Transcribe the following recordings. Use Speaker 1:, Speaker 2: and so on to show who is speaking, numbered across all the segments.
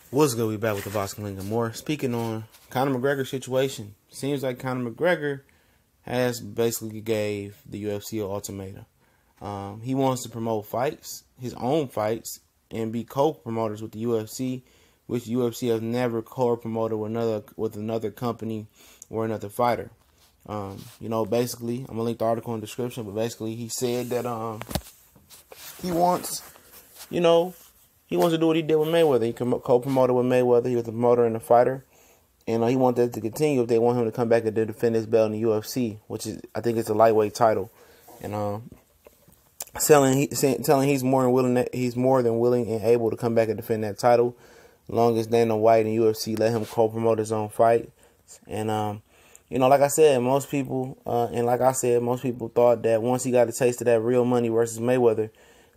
Speaker 1: What's good? We back with the Boxing Link and more. Speaking on Conor McGregor situation, seems like Conor McGregor has basically gave the UFC an ultimatum. He wants to promote fights, his own fights, and be co-promoters with the UFC, which the UFC has never co-promoted with another company or another fighter. Basically, I'm gonna link the article in the description, but basically he said that he wants, he wants to do what he did with Mayweather. He co-promoted with Mayweather. He was a promoter and a fighter. And he wants that to continue if they want him to come back and defend his belt in the UFC, which is, I think it's a lightweight title. And telling he's more than willing and able to come back and defend that title, as long as Dana White and UFC let him co-promote his own fight. And like I said, most people thought that once he got a taste of that real money versus Mayweather,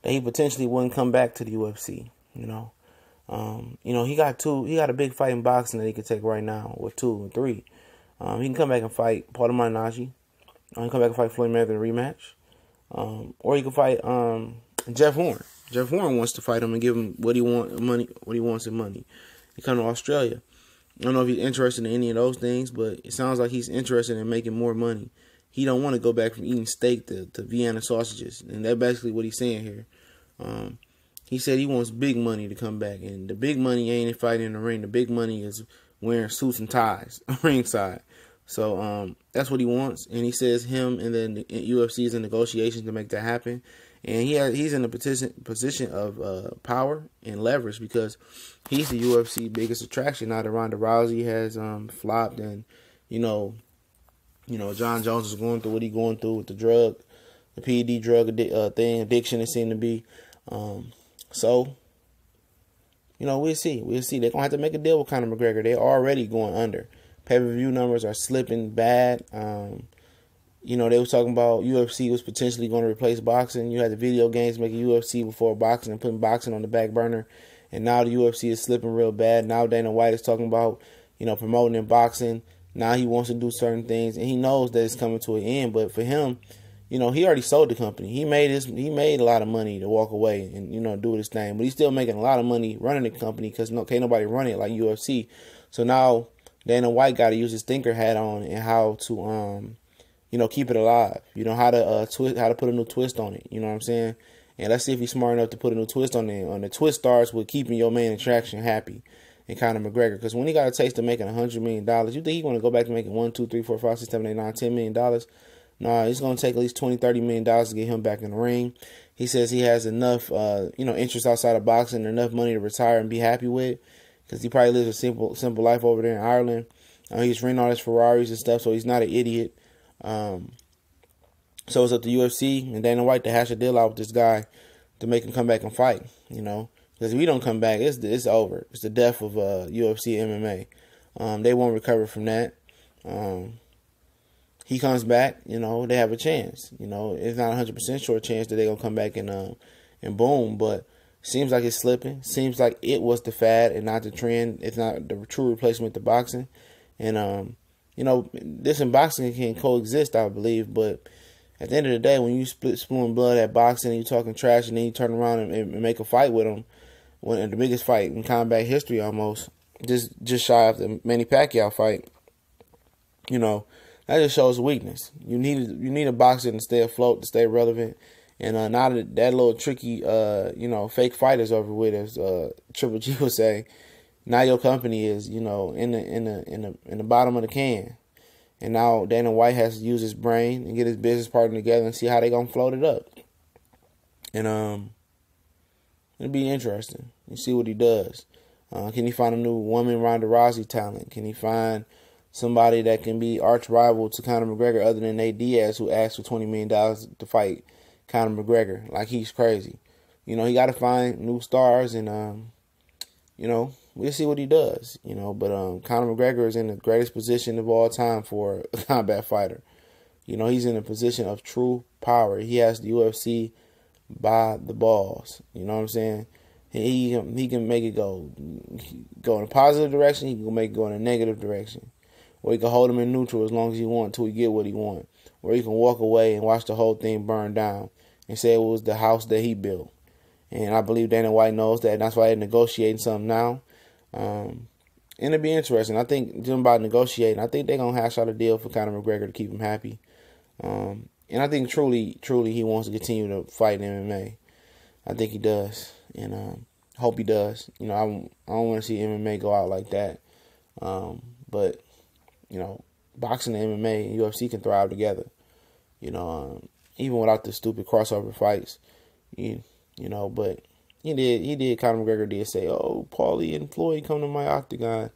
Speaker 1: that he potentially wouldn't come back to the UFC. He got a big fight in boxing that he could take right now, or 2 or 3. He can come back and fight Paul Mcgregor. He can come back and fight Floyd Mayweather in a rematch. Or he can fight Jeff Horn. Jeff Horn wants to fight him and give him what he wants in money. He come to Australia. I don't know if he's interested in any of those things, but it sounds like he's interested in making more money. He don't want to go back from eating steak to Vienna sausages, and that's basically what he's saying here. He said he wants big money to come back, and the big money ain't in fighting in the ring. The big money is wearing suits and ties ringside. So that's what he wants, and he says him and then the UFC is in negotiations to make that happen. And he's in a position of power and leverage because he's the UFC biggest attraction. Now that Ronda Rousey has flopped, and John Jones is going through what he's going through with the PED drug addiction it seemed to be. So, we'll see. They're going to have to make a deal with Conor McGregor. They're already going under. Pay-per-view numbers are slipping bad. They were talking about UFC was potentially going to replace boxing. You had the video games making UFC before boxing and putting boxing on the back burner. And now the UFC is slipping real bad. Now Dana White is talking about, promoting in boxing. Now he wants to do certain things, and he knows that it's coming to an end. But for him, he already sold the company. He made a lot of money to walk away and do his thing. But he's still making a lot of money running the company because can't nobody run it like UFC. So now Dana White got to use his thinker hat on and how to keep it alive. How to put a new twist on it. You know what I'm saying? And let's see if he's smart enough to put a new twist on it. The twist starts with keeping your main attraction happy. And Conor McGregor, because when he got a taste of making $100 million, you think he's going to go back to making $1, 2, 3, 4, 5, 6, 7, 8, 9, $10 million? Nah, it's going to take at least $20, $30 million to get him back in the ring. He says he has enough, interest outside of boxing, enough money to retire and be happy with, because he probably lives a simple life over there in Ireland. He's renting all his Ferraris and stuff, so he's not an idiot. So it's up to UFC and Dana White to hash a deal out with this guy to make him come back and fight, Because if he don't come back, it's over. It's the death of UFC MMA. They won't recover from that. He comes back, they have a chance. It's not 100% sure chance that they're going to come back and boom. But seems like it's slipping. Seems like it was the fad and not the trend. It's not the true replacement to boxing. And, this and boxing can coexist, I believe. But at the end of the day, when you spewing blood at boxing and you talking trash and then you turn around and make a fight with them, the biggest fight in combat history almost, just shy of the Manny Pacquiao fight, that just shows weakness. You need a boxer to stay afloat, to stay relevant. And now that little tricky, fake fight is over with, as Triple G would say, now your company is, in the bottom of the can. And now Dana White has to use his brain and get his business partner together and see how they're going to float it up. And it'll be interesting. You see what he does. Can he find a new woman Ronda Rousey talent? Can he find somebody that can be arch rival to Conor McGregor other than Nate Diaz, who asked for $20 million to fight Conor McGregor? Like, he's crazy. He got to find new stars and, we'll see what he does, But Conor McGregor is in the greatest position of all time for a combat fighter. He's in a position of true power. He has the UFC by the balls. You know what I'm saying? He can make it go in a positive direction. He can make it go in a negative direction. Or he can hold him in neutral as long as he wants till he get what he wants. Or he can walk away and watch the whole thing burn down and say it was the house that he built. And I believe Dana White knows that, and that's why they're negotiating something now. And it'll be interesting. I think them about negotiating. I think they're gonna hash out a deal for Conor McGregor to keep him happy. And I think truly he wants to continue to fight in MMA. I think he does, and hope he does. I don't want to see MMA go out like that. But boxing and MMA and UFC can thrive together. Even without the stupid crossover fights. But he did. Conor McGregor did say, "Oh, Paulie and Floyd come to my octagon.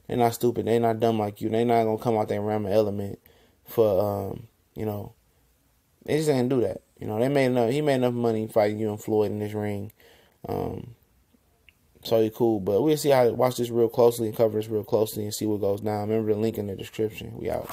Speaker 1: They're not stupid. They're not dumb like you. They're not gonna come out there and ram an element for They just ain't do that. They made enough. He made enough money fighting you and Floyd in this ring. So he cool. But we'll see watch this real closely and cover this real closely and see what goes down. Remember the link in the description. We out.